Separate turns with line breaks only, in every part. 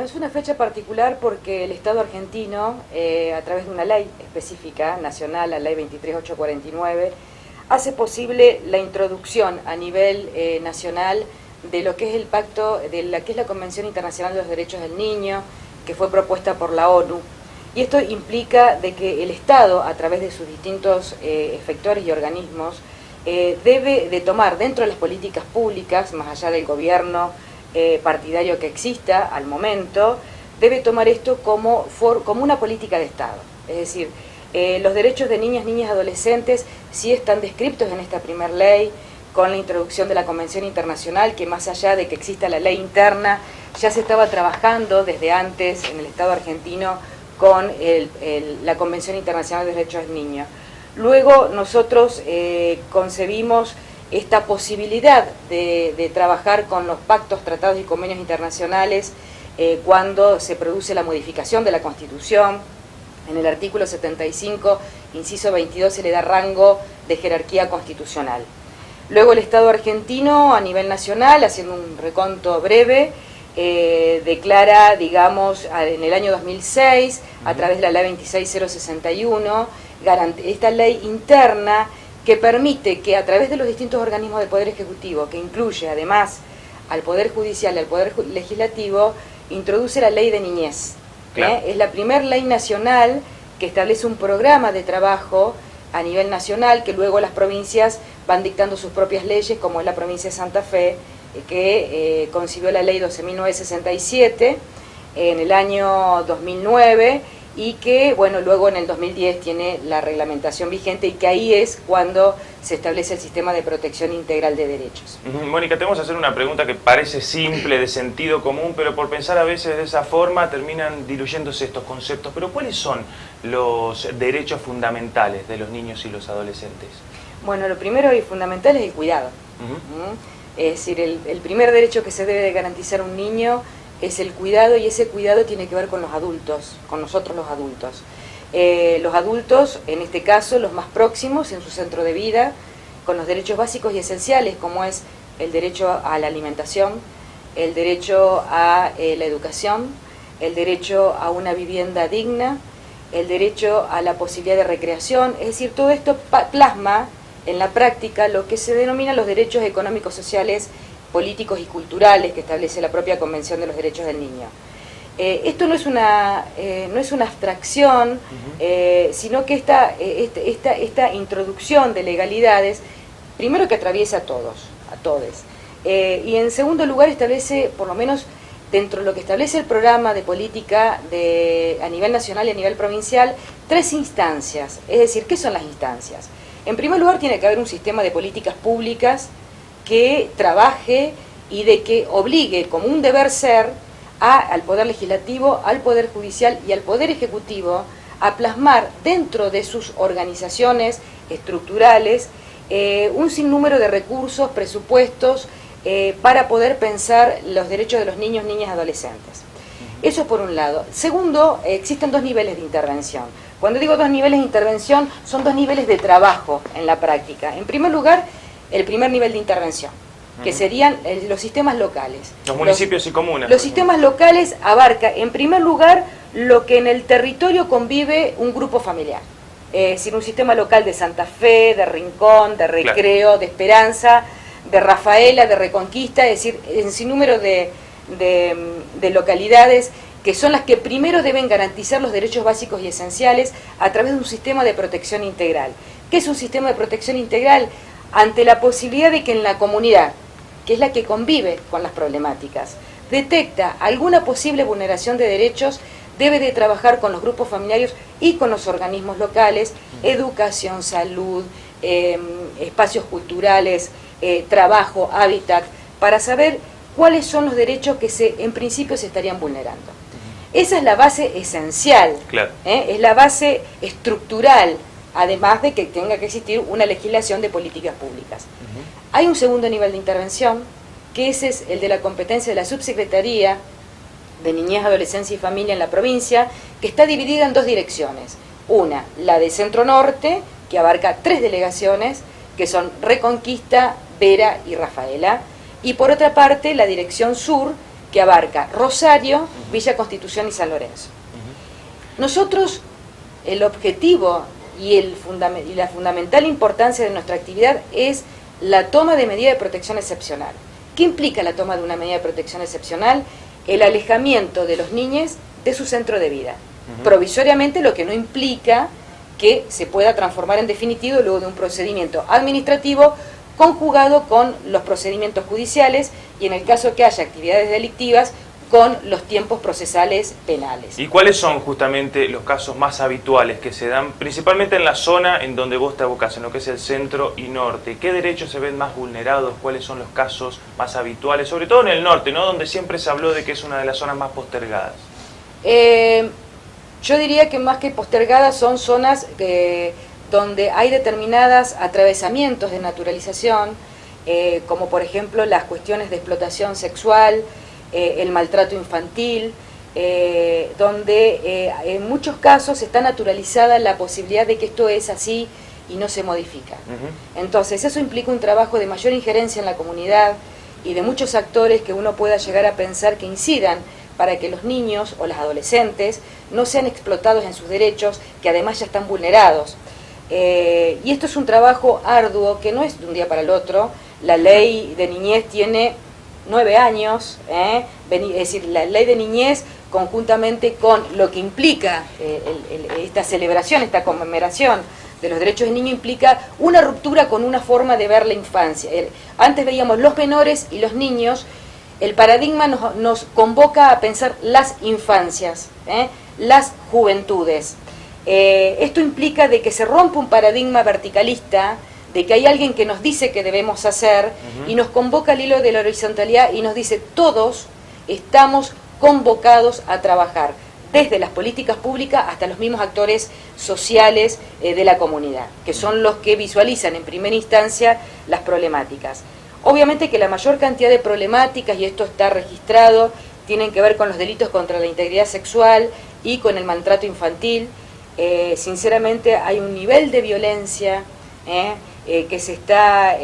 es una fecha particular porque el Estado argentino, a través de una ley específica, nacional, la ley 23849, hace posible la introducción a nivel nacional de lo que es el pacto, de la que es la Convención Internacional de los Derechos del Niño, que fue propuesta por la ONU. Y esto implica de que el Estado, a través de sus distintos efectores y organismos, debe de tomar dentro de las políticas públicas, más allá del gobierno partidario que exista al momento, debe tomar esto como una política de Estado. Es decir, los derechos de niñas, niñas, adolescentes sí están descritos en esta primer ley, con la introducción de la Convención Internacional, que más allá de que exista la ley interna, ya se estaba trabajando desde antes en el Estado argentino con la Convención Internacional de Derechos del Niño. Luego nosotros concebimos esta posibilidad de trabajar con los pactos, tratados y convenios internacionales cuando se produce la modificación de la Constitución. En el artículo 75, inciso 22, se le da rango de jerarquía constitucional. Luego el Estado argentino, a nivel nacional, haciendo un reconto breve, declara, digamos, en el año 2006, a través de la ley 26061, esta ley interna que permite que a través de los distintos organismos del Poder Ejecutivo, que incluye además al Poder Judicial y al Poder Legislativo, introduce la ley de niñez. Claro. Es la primera ley nacional que establece un programa de trabajo a nivel nacional, que luego las provincias van dictando sus propias leyes, como es la provincia de Santa Fe, que concibió la ley 12.967 en el año 2009, y que, bueno, luego en el 2010 tiene la reglamentación vigente, y que ahí es cuando se establece el sistema de protección integral de derechos.
Mónica, te vamos a hacer una pregunta que parece simple, de sentido común, pero por pensar a veces de esa forma terminan diluyéndose estos conceptos. Pero ¿cuáles son los derechos fundamentales de los niños y los adolescentes?
Bueno, lo primero y fundamental es el cuidado. Es decir, el primer derecho que se debe de garantizar a un niño es el cuidado, y ese cuidado tiene que ver con los adultos, con nosotros los adultos. Los adultos, en este caso, los más próximos en su centro de vida, con los derechos básicos y esenciales, como es el derecho a la alimentación, el derecho a la educación, el derecho a una vivienda digna, el derecho a la posibilidad de recreación. Es decir, todo esto plasma en la práctica lo que se denomina los derechos económicos, sociales, políticos y culturales que establece la propia Convención de los Derechos del Niño. Esto no es una abstracción, sino que esta introducción de legalidades, primero que atraviesa a todos, y en segundo lugar establece, por lo menos dentro de lo que establece el programa de política a nivel nacional y a nivel provincial, 3 instancias. Es decir, ¿qué son las instancias? En primer lugar, tiene que haber un sistema de políticas públicas que trabaje y de que obligue como un deber ser al Poder Legislativo, al Poder Judicial y al Poder Ejecutivo a plasmar dentro de sus organizaciones estructurales un sinnúmero de recursos, presupuestos, para poder pensar los derechos de los niños, niñas y adolescentes. Eso por un lado. Segundo, existen 2 niveles de intervención. Cuando digo 2 niveles de intervención, son 2 niveles de trabajo en la práctica. En primer lugar, el primer nivel de intervención, que serían los sistemas locales.
Los municipios y comunas.
Los sistemas locales abarca, en primer lugar, lo que en el territorio convive un grupo familiar. Es decir, un sistema local de Santa Fe, de Rincón, de Recreo, claro, de Esperanza, de Rafaela, de Reconquista, es decir, en sinnúmero de localidades que son las que primero deben garantizar los derechos básicos y esenciales a través de un sistema de protección integral. ¿Qué es un sistema de protección integral? Ante la posibilidad de que en la comunidad, que es la que convive con las problemáticas, detecta alguna posible vulneración de derechos, debe de trabajar con los grupos familiares y con los organismos locales, educación, salud, espacios culturales, trabajo, hábitat, para saber cuáles son los derechos que en principio se estarían vulnerando. Esa es la base esencial, claro, es la base estructural, además de que tenga que existir una legislación de políticas públicas. Hay un segundo nivel de intervención, que ese es el de la competencia de la Subsecretaría de Niñez, Adolescencia y Familia en la provincia, que está dividida en 2 direcciones. Una, la de Centro Norte, que abarca 3 delegaciones, que son Reconquista, Vera y Rafaela, y por otra parte la Dirección Sur, que abarca Rosario, Villa Constitución y San Lorenzo. Nosotros, el objetivo y la fundamental importancia de nuestra actividad es la toma de medida de protección excepcional. ¿Qué implica la toma de una medida de protección excepcional? El alejamiento de los niños de su centro de vida. Provisoriamente, lo que no implica que se pueda transformar en definitivo luego de un procedimiento administrativo conjugado con los procedimientos judiciales y en el caso que haya actividades delictivas con los tiempos procesales penales.
¿Y cuáles son justamente los casos más habituales que se dan, principalmente en la zona en donde vos te abocás, en lo que es el centro y norte? ¿Qué derechos se ven más vulnerados? ¿Cuáles son los casos más habituales? Sobre todo en el norte, ¿no? Donde siempre se habló de que es una de las zonas más postergadas.
Yo diría que más que postergadas son zonas donde hay determinadas atravesamientos de naturalización, como por ejemplo las cuestiones de explotación sexual, el maltrato infantil, donde en muchos casos está naturalizada la posibilidad de que esto es así y no se modifica. Entonces eso implica un trabajo de mayor injerencia en la comunidad y de muchos actores que uno pueda llegar a pensar que incidan para que los niños o los adolescentes no sean explotados en sus derechos, que además ya están vulnerados. Y esto es un trabajo arduo que no es de un día para el otro. La ley de niñez tiene 9 años, es decir, la ley de niñez conjuntamente con lo que implica esta celebración, esta conmemoración de los derechos del niño implica una ruptura con una forma de ver la infancia. Antes veíamos los menores y los niños, el paradigma nos convoca a pensar las infancias, las juventudes. Esto implica de que se rompe un paradigma verticalista, de que hay alguien que nos dice que debemos hacer y nos convoca al hilo de la horizontalidad y nos dice todos estamos convocados a trabajar desde las políticas públicas hasta los mismos actores sociales de la comunidad, que son los que visualizan en primera instancia las problemáticas. Obviamente que la mayor cantidad de problemáticas, y esto está registrado, tienen que ver con los delitos contra la integridad sexual y con el maltrato infantil. Sinceramente hay un nivel de violencia que se está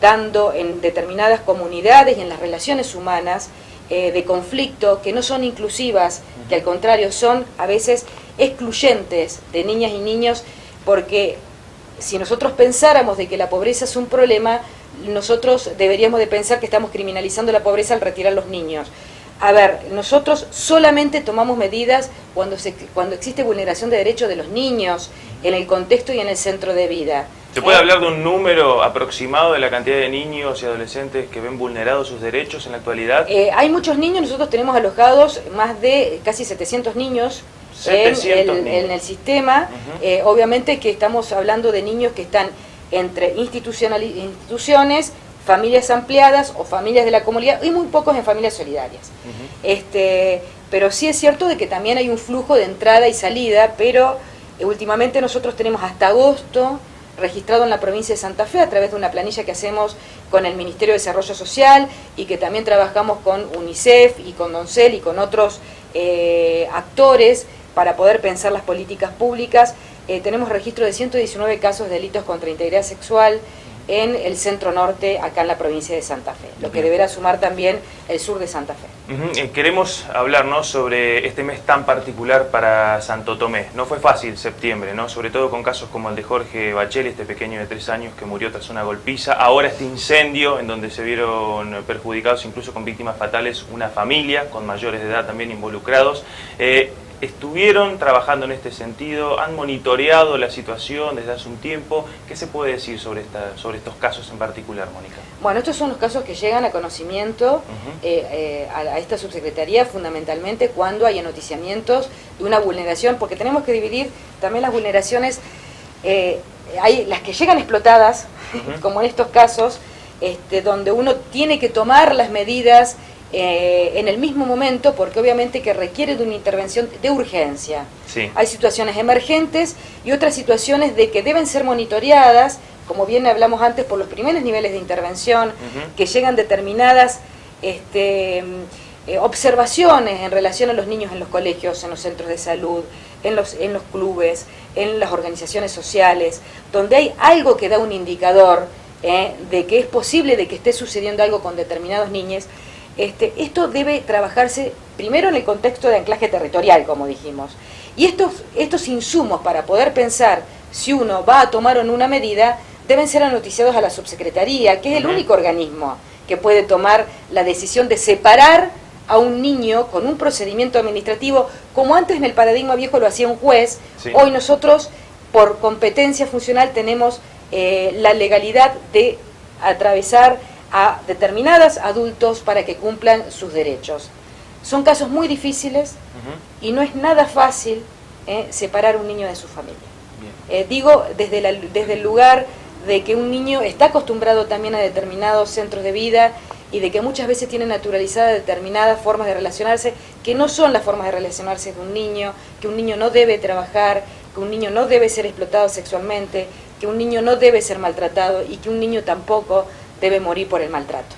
dando en determinadas comunidades y en las relaciones humanas de conflicto que no son inclusivas, que al contrario son a veces excluyentes de niñas y niños, porque si nosotros pensáramos de que la pobreza es un problema, nosotros deberíamos de pensar que estamos criminalizando la pobreza al retirar los niños. A ver, nosotros solamente tomamos medidas cuando existe vulneración de derechos de los niños en el contexto y en el centro de vida.
¿Se puede hablar de un número aproximado de la cantidad de niños y adolescentes que ven vulnerados sus derechos en la actualidad?
Hay muchos niños, nosotros tenemos alojados más de casi 700 niños, en el sistema. Obviamente que estamos hablando de niños que están entre instituciones, familias ampliadas o familias de la comunidad y muy pocos en familias solidarias. Pero sí es cierto de que también hay un flujo de entrada y salida, pero últimamente nosotros tenemos hasta agosto registrado en la provincia de Santa Fe a través de una planilla que hacemos con el Ministerio de Desarrollo Social y que también trabajamos con UNICEF y con DONCEL y con otros actores para poder pensar las políticas públicas. Tenemos registro de 119 casos de delitos contra la integridad sexual en el centro norte, acá en la provincia de Santa Fe, lo que deberá sumar también el sur de Santa Fe.
Queremos hablarnos sobre este mes tan particular para Santo Tomé. No fue fácil septiembre, ¿no? Sobre todo con casos como el de Jorge Bacheli, este pequeño de 3 años que murió tras una golpiza. Ahora este incendio en donde se vieron perjudicados, incluso con víctimas fatales, una familia con mayores de edad también involucrados. Estuvieron trabajando en este sentido, han monitoreado la situación desde hace un tiempo. ¿Qué se puede decir sobre estos casos en particular, Mónica?
Bueno, estos son los casos que llegan a conocimiento a esta subsecretaría fundamentalmente cuando hay noticiamientos de una vulneración, porque tenemos que dividir también las vulneraciones, hay las que llegan explotadas, como en estos casos, donde uno tiene que tomar las medidas en el mismo momento, porque obviamente que requiere de una intervención de urgencia.
Sí.
Hay situaciones emergentes y otras situaciones de que deben ser monitoreadas, como bien hablamos antes, por los primeros niveles de intervención, que llegan determinadas observaciones en relación a los niños en los colegios, en los centros de salud, en los clubes, en las organizaciones sociales, donde hay algo que da un indicador de que es posible de que esté sucediendo algo con determinados niños. Esto debe trabajarse primero en el contexto de anclaje territorial, como dijimos. Y estos insumos para poder pensar si uno va a tomar o no una medida deben ser anoticiados a la subsecretaría, que es el único organismo que puede tomar la decisión de separar a un niño con un procedimiento administrativo, como antes en el paradigma viejo lo hacía un juez. Sí. Hoy nosotros, por competencia funcional, tenemos la legalidad de atravesar a determinados adultos para que cumplan sus derechos. Son casos muy difíciles y no es nada fácil separar a un niño de su familia. Digo desde el lugar de que un niño está acostumbrado también a determinados centros de vida y de que muchas veces tiene naturalizadas determinadas formas de relacionarse que no son las formas de relacionarse de un niño, que un niño no debe trabajar, que un niño no debe ser explotado sexualmente, que un niño no debe ser maltratado y que un niño tampoco debe morir por el maltrato.